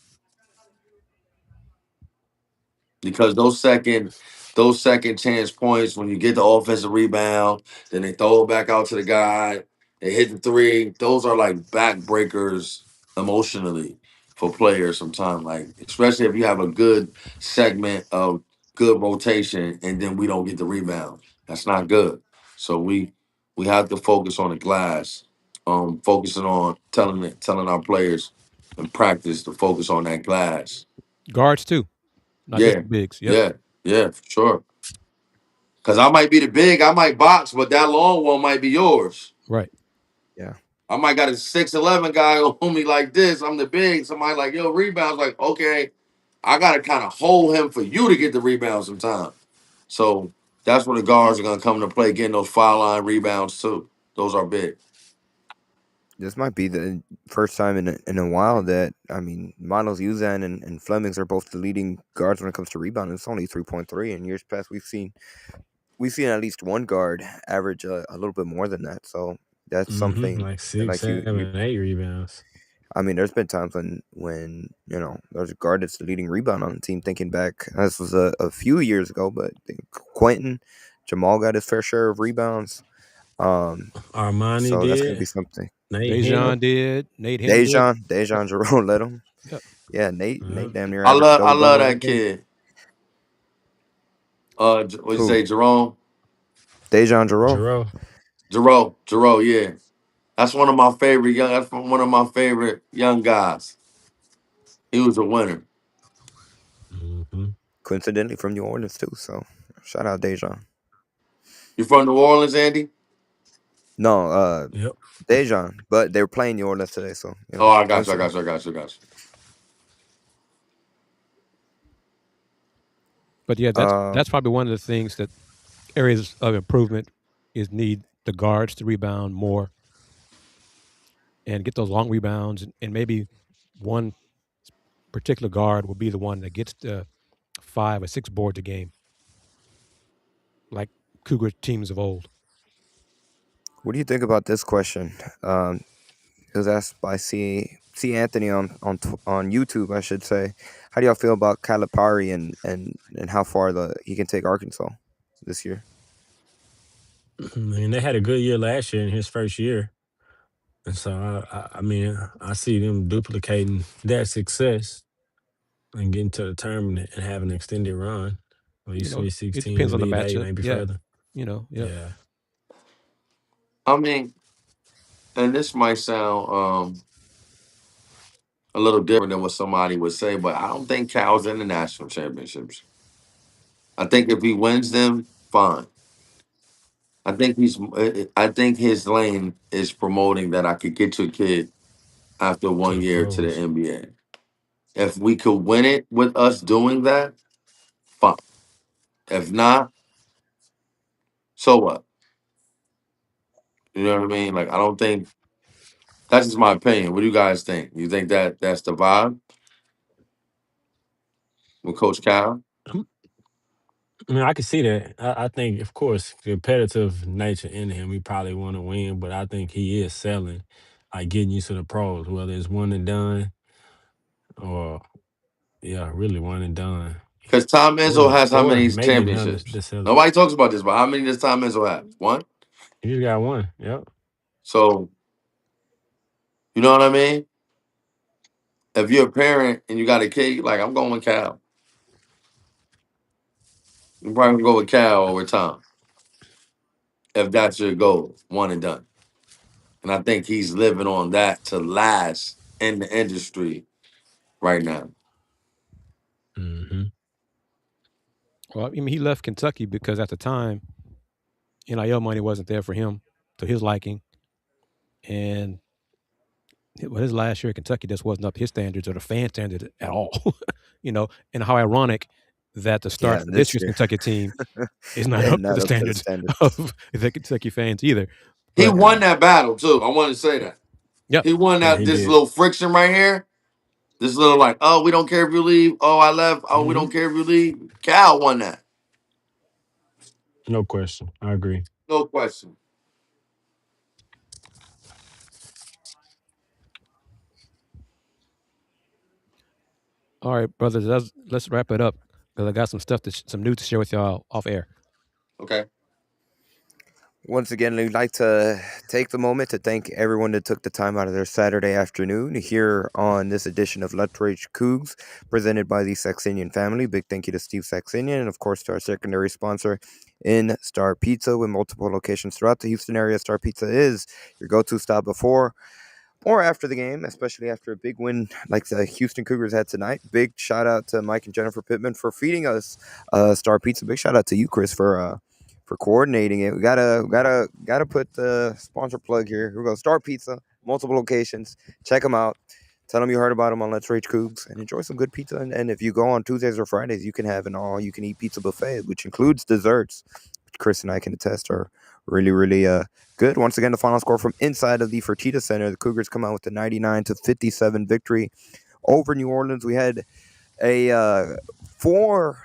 because those second chance points when you get the offensive rebound, then they throw it back out to the guy, they hit the 3. Those are like backbreakers emotionally for players sometimes. Like especially if you have a good segment of good rotation and then we don't get the rebound, that's not good. So we have to focus on the glass, focusing on telling our players in practice to focus on that glass. Guards too, not just Yeah, the bigs. Yep. yeah, yeah, for sure. Because I might be the big, I might box, but that long one might be yours. Right. Yeah. I might got a 6'11" guy on me like this. I'm the big. Somebody like, yo, rebounds. Like, okay, I got to kind of hold him for you to get the rebound sometime. So that's where the guards are going to come into play, getting those foul line rebounds too. Those are big. This might be the first time in a while that, I mean, Miles Uzan and Flemings are both the leading guards when it comes to rebounding. It's only 3.3. In years past, we've seen at least one guard average a little bit more than that. So that's something Like that, six, like you. 7, 8 rebounds. I mean, there's been times when there's a guard that's the leading rebound on the team. Thinking back, this was a few years ago, but I think Quentin Jamal got his fair share of rebounds. Armani So that's gonna be did. something. Nate Dejan Henry. did. Nate Henry did. Dejan Jerome led him. Yep. Yeah, Nate Yep. damn near I averaged love I double love double every that game. kid. What'd you Who? say, Jerome? Dejan Jerome. Jerome. Jerome, yeah. That's one of my favorite young. That's one of my favorite young guys. He was a winner. Hmm. Coincidentally from New Orleans too. So shout out Dejan. You from New Orleans, Andy? No, Yep. Dejan, but they were playing New Orleans today, so Oh, I got you. I got coincidence. you. I got you. I got you. But yeah, Uh, that's probably one of the things that areas of improvement is need the guards to rebound more and get those long rebounds, and maybe one particular guard will be the one that gets the 5 or 6 boards a game, like Cougar teams of old. what do you think about this question? It was asked by C Anthony on YouTube, I should say. How do y'all feel about Calipari and how far he can take Arkansas this year? I mean, they had a good year last year in his first year. And so, I mean, I see them duplicating that success and getting to the tournament and having an extended run. Well, you Sweet It depends 16, on the Elite 8, matchup. maybe Yeah, further. yeah. Yeah. I mean, and this might sound a little different than what somebody would say, but I don't think Cal's in the national championships. I think if he wins them, fine. I think his lane is promoting that I could get your kid after To one the year to the pros. NBA. If we could win it with us doing that, fine. If not, so what? You know what I mean? Like I don't think that's just my opinion. What do you guys think? You think that that's the vibe with Coach Cal? I mean, I can see that. I think, of course, competitive nature in him, he probably want to win, but I think he is selling, like getting used to the pros, whether it's one and done or, yeah, really one and done. Because Tom Izzo has how Or many maybe now the championships? selling. Nobody talks about this, but how many does Tom Izzo have? One. He just got one. Yep. So you know what I mean? If you're a parent and you got a kid, like I'm going with Cal. You're probably gonna go with Cal over Tom if that's your goal, one and done. And I think he's living on that to last in the industry right now. Hmm. Well, I mean, he left Kentucky because at the time, NIL money wasn't there for him to his liking, and his last year at Kentucky just wasn't up to his standards or the fan standards at all. And how ironic that the start Yeah, for this this year's year Kentucky team is not and up to the not up to the standards standards. of the Kentucky fans either. He But won that battle too. I want to say that. yeah, He won Yeah, that he this did. little friction right here. This little like, oh, we don't care if you leave. Oh, I left. Oh, we Hmm. don't care if you leave. Cal won that. No question. I agree. No question. all right, brothers, let's wrap it up because I got some stuff some news to share with y'all off air. Okay. Once again, we'd like to take the moment to thank everyone that took the time out of their Saturday afternoon here on this edition of Let's Rage Coogs, presented by the Saxenian Family. Big thank you to Steve Saxenian and, of course, to our secondary sponsor in Star Pizza with multiple locations throughout the Houston area. Star Pizza is your go-to stop before or after the game, especially after a big win like the Houston Cougars had tonight. Big shout out to Mike and Jennifer Pittman for feeding us Star Pizza. Big shout out to you, Chris, for coordinating it. We gotta put the sponsor plug here. We're gonna Star Pizza, multiple locations. Check them out. Tell them you heard about them on Let's Rage Coogs and enjoy some good pizza. And if you go on Tuesdays or Fridays, you can have an all-you-can-eat pizza buffet, which includes desserts, which Chris and I can attest are really, really good. Once again, the final score from inside of the Fertitta Center. The Cougars come out with a 99-57 victory over New Orleans. We had a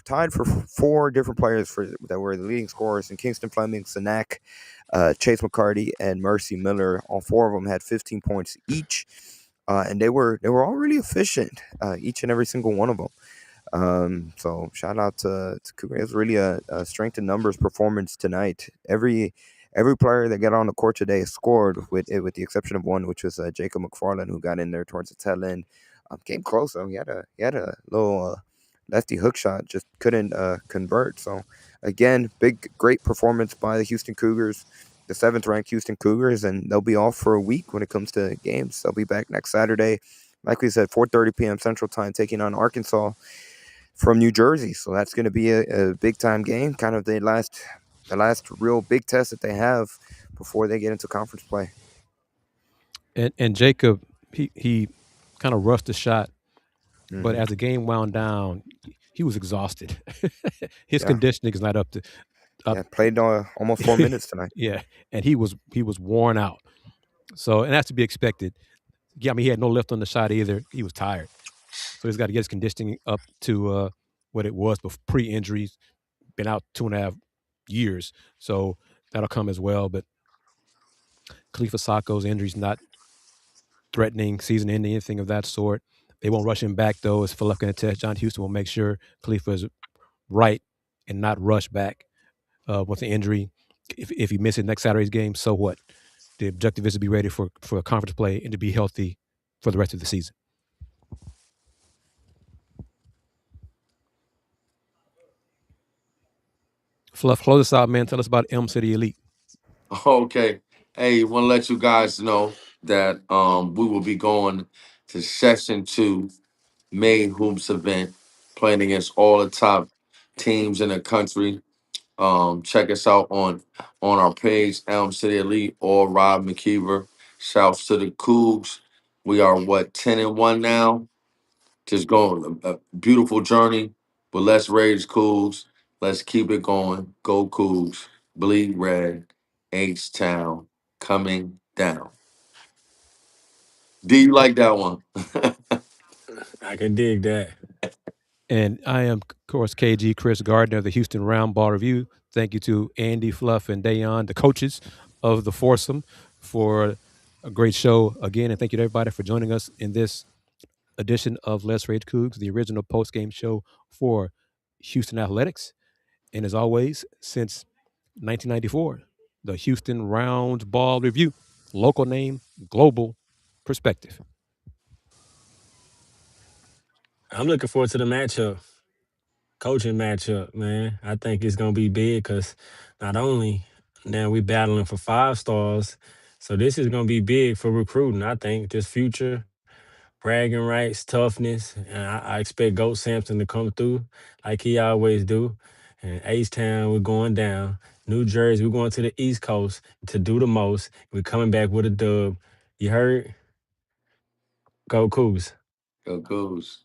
tied for four different players that were the leading scorers in Kingston Fleming, Sanak, Chase McCarty, and Mercy Miller. All four of them had 15 points each, and they were all really efficient, each and every single one of them. So shout out to Cougar. It was really a strength in numbers performance tonight. Every player that got on the court today scored, with the exception of one, which was Jacob McFarland, who got in there towards the tail end. Came close though. He had a little lefty hook shot, just couldn't convert. So again, great performance by the Houston Cougars, the 7th-ranked Houston Cougars, and they'll be off for a week when it comes to games. They'll be back next Saturday, like we said, 4:30 p.m. Central Time, taking on Arkansas from New Jersey. So that's going to be a big time game, kind of the last real big test that they have before they get into conference play. And Jacob, he kind of rushed the shot, but as the game wound down, he was exhausted. His conditioning is not up to. Played almost 4 minutes tonight. Yeah, and he was worn out. So, and that's to be expected. Yeah, I mean, he had no lift on the shot either. He was tired. So he's got to get his conditioning up to what it was before pre-injuries. Been out 2.5 years, so that'll come as well. But Khalifa Sacco's injury's not threatening season-ending, anything of that sort. They won't rush him back, though, as Fluff going to test. John Houston will make sure Khalifa is right and not rush back with the injury. If he misses next Saturday's game, so what? The objective is to be ready for a conference play and to be healthy for the rest of the season. Fluff, close us out, man. Tell us about Elm City Elite. Okay. Hey, want to let you guys know that we will be going to Session 2 May Hoops event, playing against all the top teams in the country. Check us out on our page, Elm City Elite or Rob McKiver. Shouts to the Cougs. We are 10-1 now. Just going a beautiful journey. But let's Rage Coogs. Let's keep it going. Go Cougs. Bleed red. H-Town coming down. Do you like that one? I can dig that. And I am, of course, KG Kris Gardner of the Houston Round Ball Review. Thank you to Andy, Fluff, and Dayon, the coaches of the foursome, for a great show again. And thank you to everybody for joining us in this edition of Let's Rage Coogs, the original post-game show for Houston Athletics. And as always, since 1994, the Houston Round Ball Review. Local name, global perspective. I'm looking forward to the matchup, coaching matchup, man. I think it's gonna be big because not only now we battling for 5 stars, so this is gonna be big for recruiting. I think just future bragging rights, toughness, and I expect Goat Sampson to come through like he always do. And H-Town, we're going down. New Jersey, we're going to the East Coast to do the most. We're coming back with a dub. You heard? Go Cougs. Go Cougs.